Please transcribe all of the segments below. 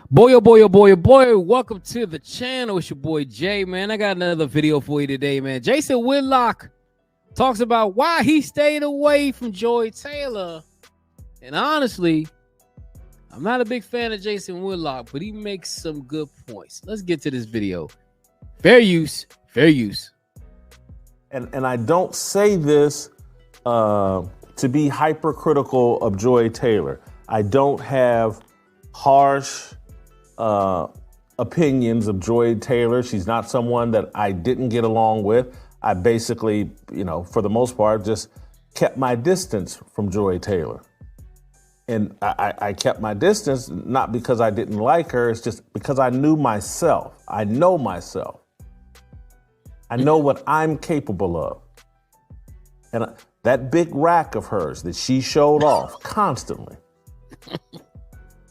Boy, oh boy, oh boy, oh boy, welcome to the channel. It's your boy Jay, man. I got another video for you today, man. Jason Whitlock talks about why he stayed away from Joy Taylor. And honestly, I'm not a big fan of Jason Whitlock, but he makes some good points. Let's get to this video. Fair use, fair use. And I don't say this to be hypercritical of Joy Taylor. I don't have harsh opinions of Joy Taylor. She's not someone that I didn't get along with. I basically, for the most part, just kept my distance from Joy Taylor. And I kept my distance, not because I didn't like her, it's just because I knew myself. I know myself. I know what I'm capable of. And that big rack of hers that she showed off constantly,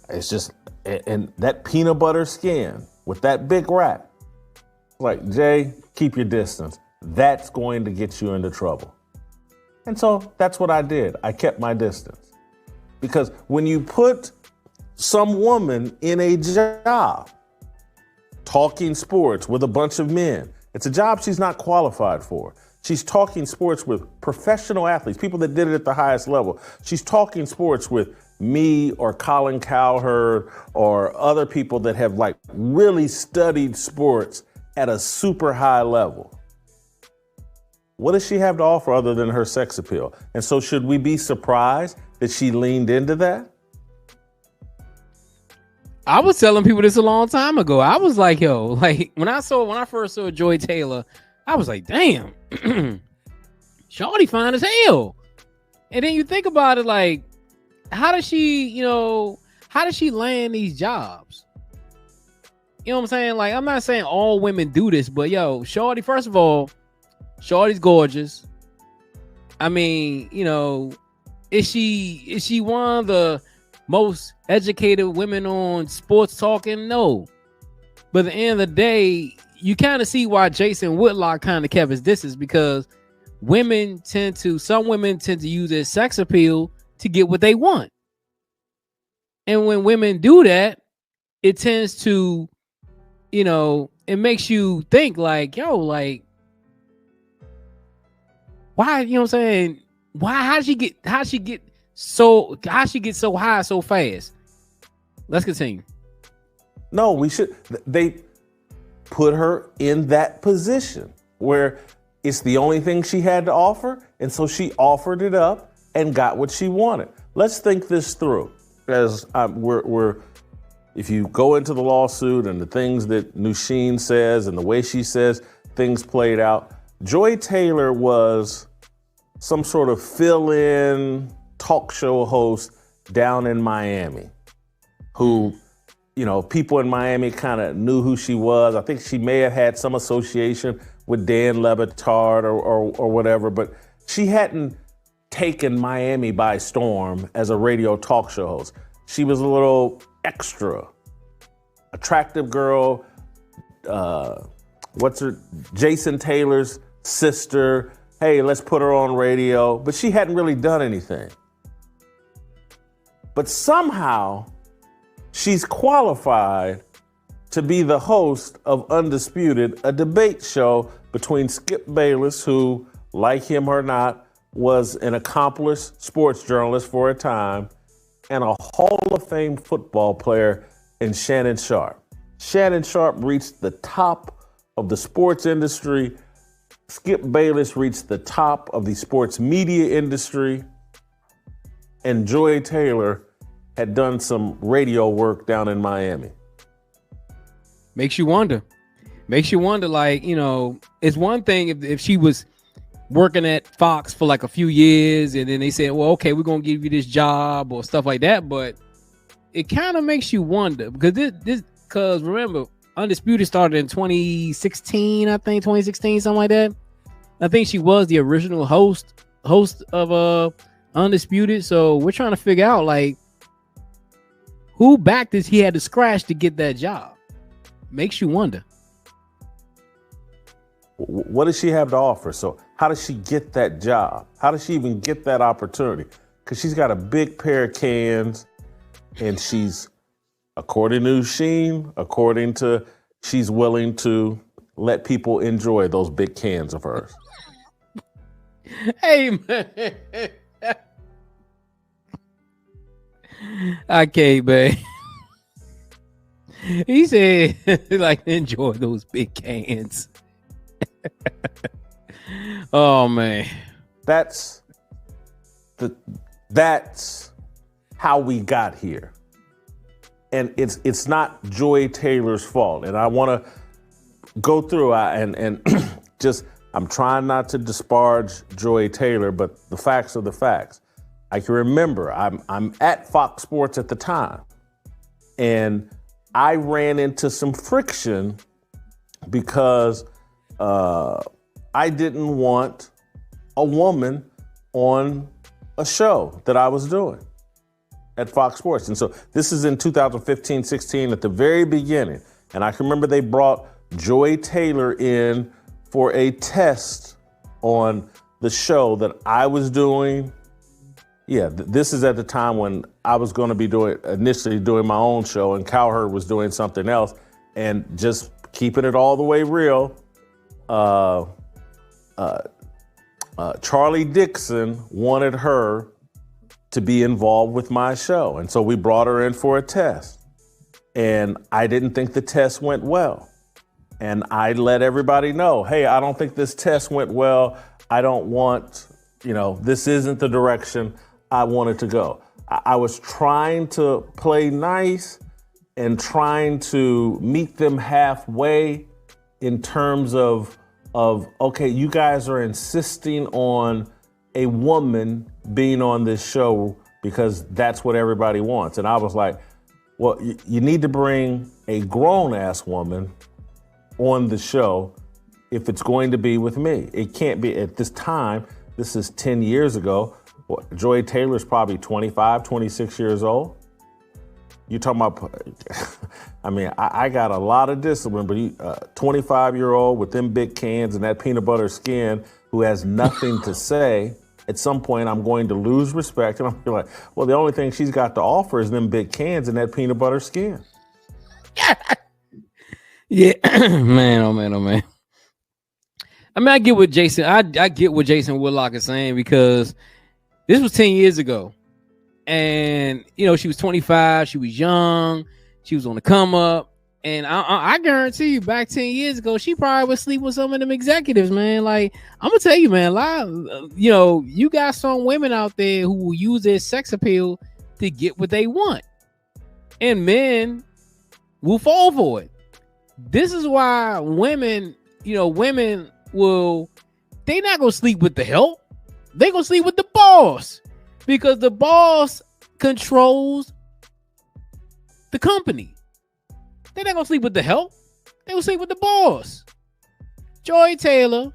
it's just, and that peanut butter skin with that big rack, like, Jay, keep your distance. That's going to get you into trouble. And so that's what I did. I kept my distance. Because when you put some woman in a job, talking sports with a bunch of men, it's a job she's not qualified for. She's talking sports with professional athletes, people that did it at the highest level. She's talking sports with me or Colin Cowherd or other people that have really studied sports at a super high level. What does she have to offer other than her sex appeal? And so should we be surprised that she leaned into that? I was telling people this a long time ago. I was like, yo, when I first saw Joy Taylor, I was like, damn, shawty fine as hell. And then you think about it, how does she land these jobs? You know what I'm saying? I'm not saying all women do this, but yo, shawty, first of all, shawty's gorgeous. I mean, is she one of the most educated women on sports talking? No. But at the end of the day, you kind of see why Jason Whitlock kind of kept his distance, because some women tend to use their sex appeal to get what they want. And when women do that, it tends to, it makes you think why, you know what I'm saying? How she get so high so fast? Let's continue. No, they put her in that position where it's the only thing she had to offer. And so she offered it up and got what she wanted. Let's think this through. If you go into the lawsuit and the things that Nusheen says and the way she says things played out, Joy Taylor was some sort of fill-in talk show host down in Miami who, people in Miami kind of knew who she was. I think she may have had some association with Dan Le Batard or whatever, but she hadn't taken Miami by storm as a radio talk show host. She was a little extra attractive girl. Jason Taylor's sister. Hey, let's put her on radio. But she hadn't really done anything. But somehow she's qualified to be the host of Undisputed, a debate show between Skip Bayless, who, like him or not, was an accomplished sports journalist for a time, and a Hall of Fame football player in Shannon Sharpe. Shannon Sharpe reached the top of the sports industry. Skip Bayless reached the top of the sports media industry. And Joy Taylor had done some radio work down in Miami. Makes you wonder. It's one thing if she was working at Fox for a few years and then they said, well, okay, we're going to give you this job or stuff like that. But it kind of makes you wonder because remember, Undisputed started in 2016, something like that. I think she was the original host of Undisputed. So we're trying to figure out who backed this he had to scratch to get that job. Makes you wonder. What does she have to offer? So how does she get that job? How does she even get that opportunity? Because she's got a big pair of cans and she's according to Sheen, according to she's willing to let people enjoy those big cans of hers. Hey, man. I can't, man. He said, like, enjoy those big cans. Oh, man. That's how we got here. And it's not Joy Taylor's fault. And I want to go through and just, I'm trying not to disparage Joy Taylor, but the facts are the facts. I can remember I'm at Fox Sports at the time, and I ran into some friction because I didn't want a woman on a show that I was doing at Fox Sports. And so this is in 2015-16 at the very beginning. And I can remember they brought Joy Taylor in for a test on the show that I was doing. Yeah, this is at the time when I was going to be initially doing my own show, and Cowherd was doing something else. And just keeping it all the way real, Charlie Dixon wanted her to be involved with my show. And so we brought her in for a test. And I didn't think the test went well. And I let everybody know, hey, I don't think this test went well. I don't want, this isn't the direction I wanted to go. I was trying to play nice and trying to meet them halfway in terms of okay, you guys are insisting on a woman being on this show because that's what everybody wants. And I was like, well, you need to bring a grown-ass woman on the show if it's going to be with me. It can't be at this time. This is 10 years ago. Joy Taylor's probably 25, 26 years old. You talking about, I mean, I got a lot of discipline, but 25-year-old with them big cans and that peanut butter skin who has nothing to say, at some point I'm going to lose respect. And I'm like, well, the only thing she's got to offer is them big cans and that peanut butter skin. Yeah, man, oh man, oh man. I mean, I get what Jason, I get what Jason Whitlock is saying, because this was 10 years ago. And, she was 25. She was young. She was on the come up. And I guarantee you, back 10 years ago, she probably would sleep with some of them executives, man. Like, I'm going to tell you, man, you got some women out there who will use their sex appeal to get what they want. And men will fall for it. This is why women will, they're not going to sleep with the help. They're going to sleep with the boss, because the boss controls the company. They're not going to sleep with the help. They're going to sleep with the boss. Joy Taylor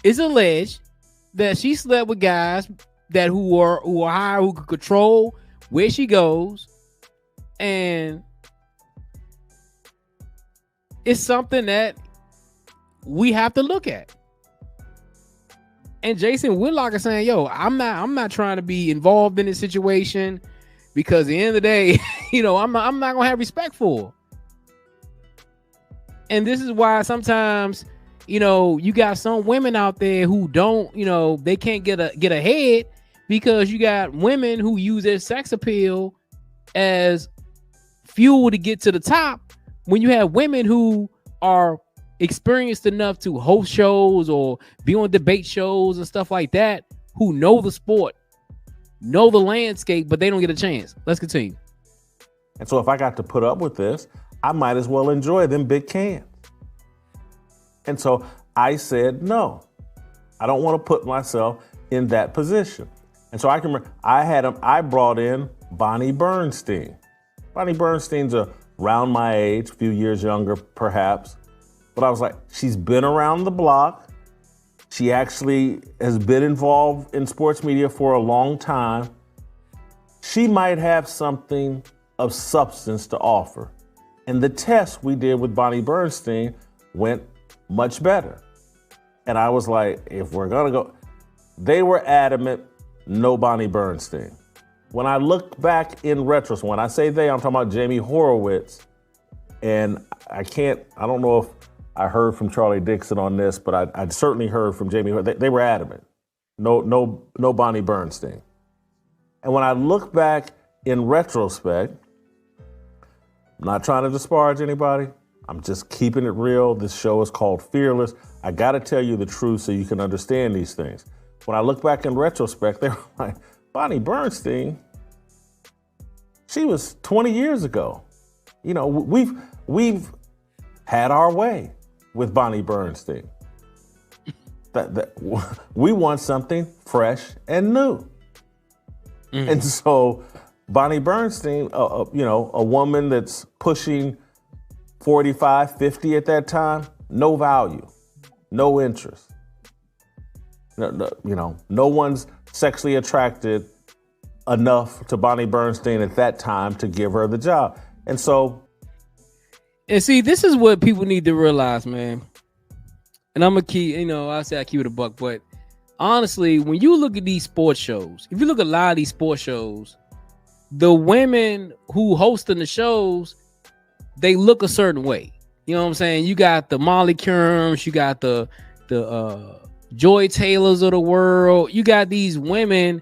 is alleged that she slept with guys who are higher, who could control where she goes. And it's something that we have to look at. And Jason Whitlock is saying, yo, I'm not trying to be involved in this situation, because at the end of the day, I'm not gonna have respect for her. And this is why sometimes, you got some women out there who don't, they can't get ahead, because you got women who use their sex appeal as fuel to get to the top, when you have women who are experienced enough to host shows or be on debate shows and stuff like that, who know the sport, know the landscape, but they don't get a chance. Let's continue. And so if I got to put up with this, I might as well enjoy them big cans. And so I said, no, I don't want to put myself in that position. And so I can remember I brought in Bonnie Bernstein. Bonnie Bernstein's around my age, a few years younger, perhaps. But I was like, she's been around the block. She actually has been involved in sports media for a long time. She might have something of substance to offer. And the test we did with Bonnie Bernstein went much better. And I was like, if we're going to go, they were adamant, no Bonnie Bernstein. when I look back in retrospect, when I say they, I'm talking about Jamie Horowitz. And I don't know if I heard from Charlie Dixon on this, but I certainly heard from Jamie. They were adamant. No Bonnie Bernstein. And when I look back in retrospect, I'm not trying to disparage anybody. I'm just keeping it real. This show is called Fearless. I got to tell you the truth so you can understand these things. When I look back in retrospect, they were like, Bonnie Bernstein, she was 20 years ago. You know, we've had our way with Bonnie Bernstein. We want something fresh and new. Mm-hmm. And so Bonnie Bernstein, a woman that's pushing 45, 50 at that time, no value, no interest. No one's sexually attracted enough to Bonnie Bernstein at that time to give her the job. And see, this is what people need to realize, man. And I'm gonna keep, I say I keep it a buck, but honestly, when you look at these sports shows, if you look at a lot of these sports shows, the women who hosting the shows, they look a certain way. You know what I'm saying? You got the Molly Kerms, you got the Joy Taylors of the world. You got these women,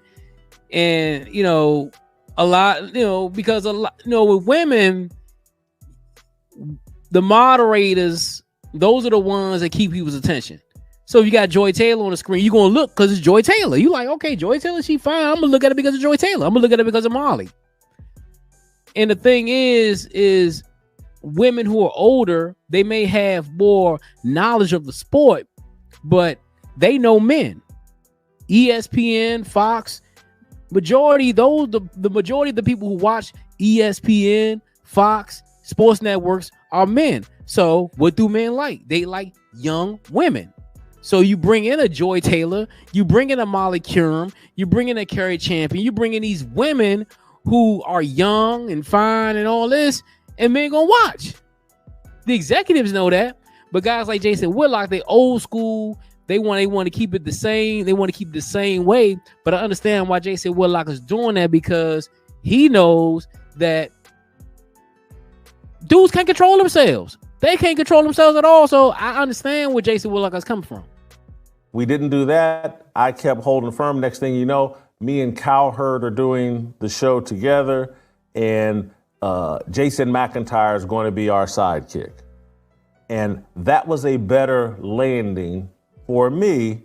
and a lot, because with women, the moderators, those are the ones that keep people's attention. So if you got Joy Taylor on the screen, you're gonna look because it's Joy Taylor. You like, okay, Joy Taylor, she fine. I'm gonna look at it because of Joy Taylor. I'm gonna look at it because of Molly. And the thing is women who are older, they may have more knowledge of the sport, but they know men. ESPN, Fox, the majority of the people who watch ESPN, Fox, sports networks are men. So what do men like? They like young women. So you bring in a Joy Taylor, you bring in a Molly Kerm, you bring in a Carrie Champion, you bring in these women who are young and fine and all this, and men gonna watch. The executives know that, but guys like Jason Whitlock, they old school. They want to keep it the same. They want to keep it the same way. But I understand why Jason Whitlock is doing that, because he knows that dudes can't control themselves. They can't control themselves at all. So I understand where Jason Whitlock is coming from. We didn't do that. I kept holding firm. Next thing you know, me and Cowherd are doing the show together, and Jason McIntyre is going to be our sidekick. And that was a better landing for me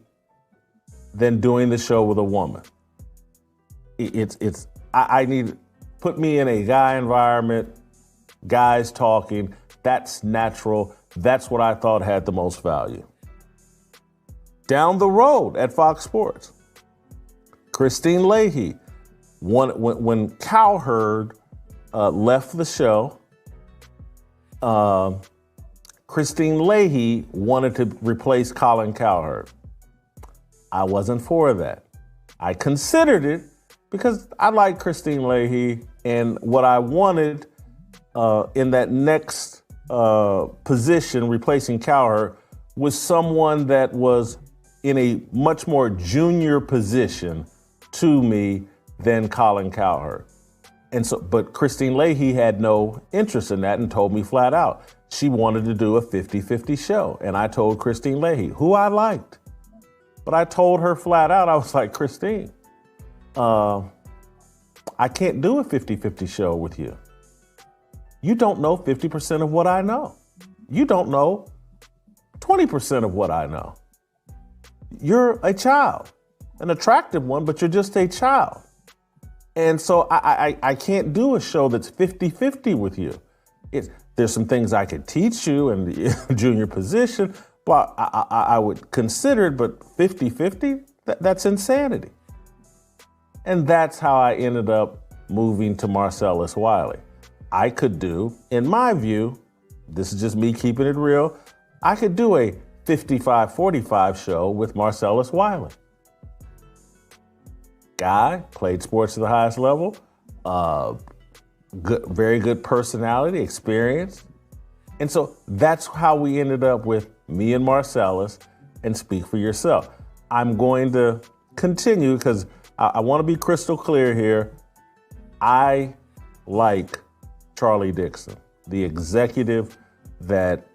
than doing the show with a woman. I need, put me in a guy environment, guys talking. That's natural. That's what I thought had the most value. Down the road at Fox Sports, Christine Leahy, when Cowherd left the show, Christine Leahy wanted to replace Colin Cowherd. I wasn't for that. I considered it because I like Christine Leahy, and what I wanted in that next position, replacing Cowherd, was someone that was in a much more junior position to me than Colin Cowherd. And so, but Christine Leahy had no interest in that and told me flat out she wanted to do a 50-50 show. And I told Christine Leahy, who I liked, but I told her flat out, I was like, Christine, I can't do a 50-50 show with you. You don't know 50% of what I know. You don't know 20% of what I know. You're a child, an attractive one, but you're just a child. And so I can't do a show that's 50-50 with you. There's some things I could teach you in the junior position, but I would consider it, but 50-50, that's insanity. And that's how I ended up moving to Marcellus Wiley. I could do, in my view, this is just me keeping it real, I could do a 55-45 show with Marcellus Wiley. Guy, played sports at the highest level, very good personality, experience. And so that's how we ended up with me and Marcellus and Speak for Yourself. I'm going to continue because I want to be crystal clear here. I like Charlie Dixon, the executive that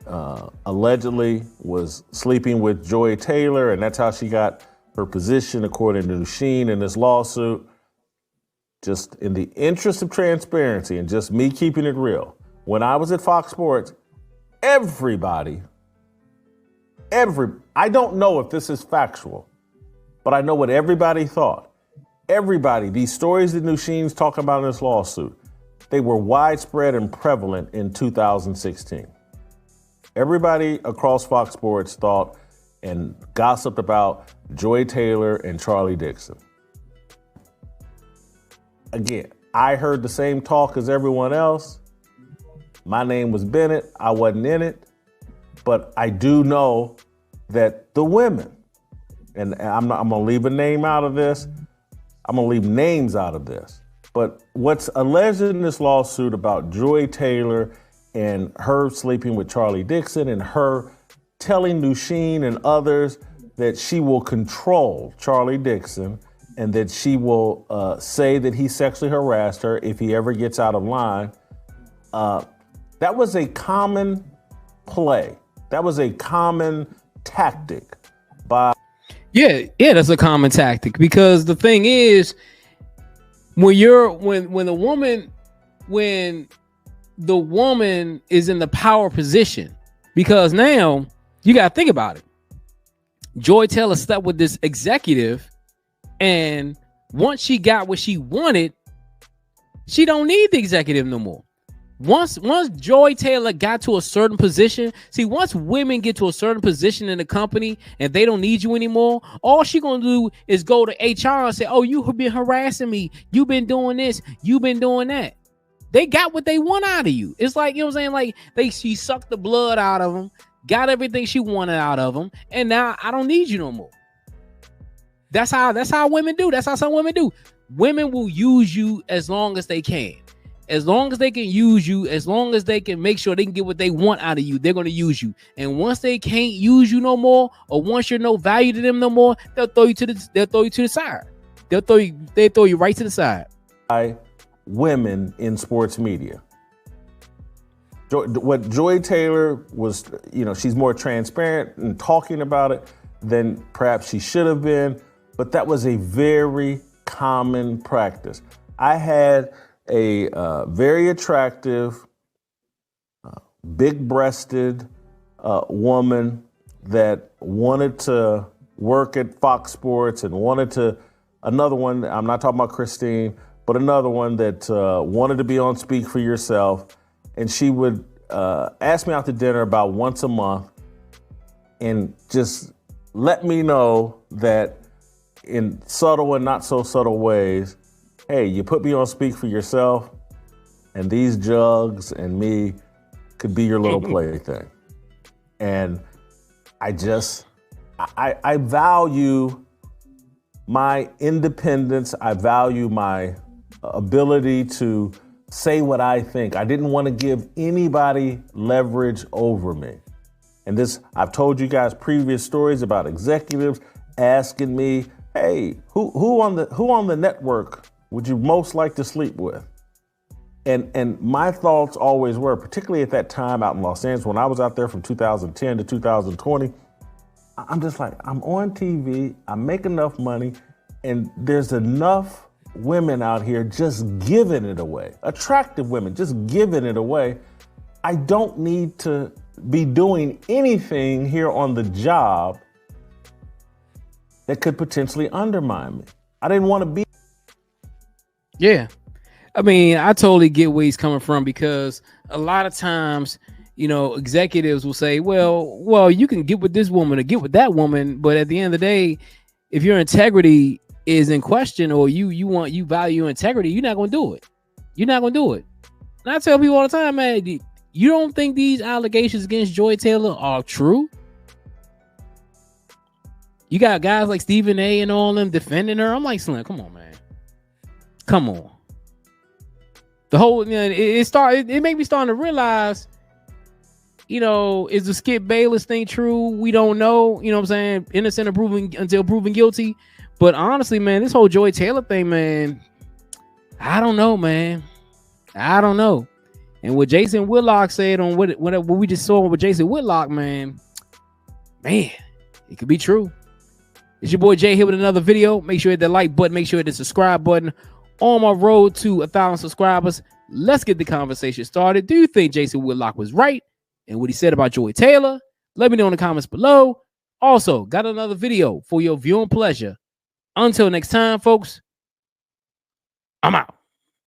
allegedly was sleeping with Joy Taylor, and that's how she got her position, according to Sheen in this lawsuit. Just in the interest of transparency and just me keeping it real, when I was at Fox Sports, I don't know if this is factual, but I know what everybody thought. Everybody, these stories that Nusheen's talking about in this lawsuit, they were widespread and prevalent in 2016. Everybody across Fox Sports thought and gossiped about Joy Taylor and Charlie Dixon. Again, I heard the same talk as everyone else. My name was Bennett. I wasn't in it. But I do know that the women, and I'm going to leave a name out of this. I'm going to leave names out of this. But what's alleged in this lawsuit about Joy Taylor and her sleeping with Charlie Dixon and her telling Nusheen and others that she will control Charlie Dixon and that she will say that he sexually harassed her if he ever gets out of line, that was a common play. That was a common tactic by... Yeah, that's a common tactic, because the thing is, when the woman is in the power position, because now you got to think about it. Joy Taylor slept with this executive, and once she got what she wanted, she don't need the executive no more. Once Joy Taylor got to a certain position, once women get to a certain position in the company and they don't need you anymore, all she gonna do is go to HR and say, "Oh, you've been harassing me. You've been doing this. You've been doing that." They got what they want out of you. It's like, you know what I'm saying? Like she sucked the blood out of them, got everything she wanted out of them, and now I don't need you no more. That's how women do. That's how some women do. Women will use you as long as they can. As long as they can use you, as long as they can make sure they can get what they want out of you, they're going to use you. And once they can't use you no more, or once you're no value to them no more, they'll throw you to the side. They throw you right to the side. By women in sports media. What Joy Taylor was, she's more transparent in talking about it than perhaps she should have been, but that was a very common practice. I had a very attractive, big-breasted woman that wanted to work at Fox Sports and another one, I'm not talking about Christine, but another one that wanted to be on Speak for Yourself. And she would ask me out to dinner about once a month and just let me know that in subtle and not so subtle ways, hey, you put me on Speak for Yourself, and these jugs and me could be your little plaything. And I value my independence. I value my ability to say what I think. I didn't want to give anybody leverage over me. And I've told you guys previous stories about executives asking me, hey, who on the network would you most like to sleep with? And my thoughts always were, particularly at that time out in Los Angeles, when I was out there from 2010 to 2020, I'm just like, I'm on TV, I make enough money, and there's enough women out here just giving it away. Attractive women just giving it away. I don't need to be doing anything here on the job that could potentially undermine me. I didn't want to be. Yeah. I mean, I totally get where he's coming from, because a lot of times, executives will say, well, you can get with this woman or get with that woman. But at the end of the day, if your integrity is in question, or you value integrity, you're not going to do it. You're not going to do it. And I tell people all the time, man, you don't think these allegations against Joy Taylor are true? You got guys like Stephen A. and all them defending her. I'm like, Slim, come on, man. Come on. The whole, it made me starting to realize, is the Skip Bayless thing true? We don't know. You know what I'm saying? Innocent until proven guilty. But honestly, man, this whole Joy Taylor thing, man, I don't know, man. I don't know. And what Jason Whitlock said on what we just saw with Jason Whitlock, man, it could be true. It's your boy Jay here with another video. Make sure you hit the like button. Make sure you hit the subscribe button. On my road to 1,000 subscribers, let's get the conversation started. Do you think Jason Whitlock was right and what he said about Joy Taylor? Let me know in the comments below. Also, got another video for your viewing pleasure. Until next time, folks, I'm out.